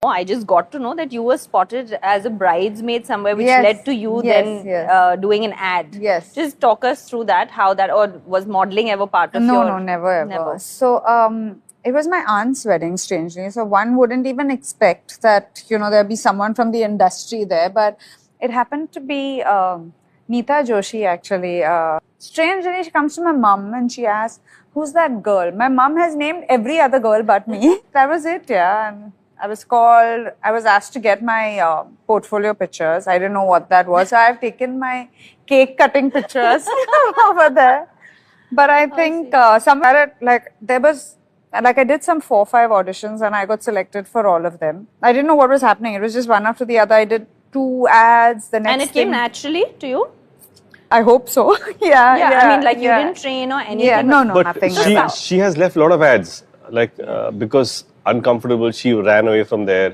I just got to know that you were spotted as a bridesmaid somewhere, which Yes, led to you yes, then yes. doing an ad. Yes. Just talk us through that, how that, or was modeling ever part of your... No, never ever. Never. So it was my aunt's wedding, strangely. So one wouldn't even expect that, there'd be someone from the industry there. But it happened to be Neeta Joshi, actually. Strangely, she comes to my mum and she asks, "Who's that girl?" My mum has named every other girl but me. That was it, yeah. And I was asked to get my portfolio pictures. I didn't know what that was. So I've taken my cake cutting pictures over there. But I think somewhere, I did some 4 or 5 auditions and I got selected for all of them. I didn't know what was happening. It was just one after the other. I did 2 ads. The next And it came naturally to you? I hope so. Yeah. I mean, like you didn't train or anything? Yeah, no, But nothing. she has left a lot of ads, because uncomfortable, she ran away from there.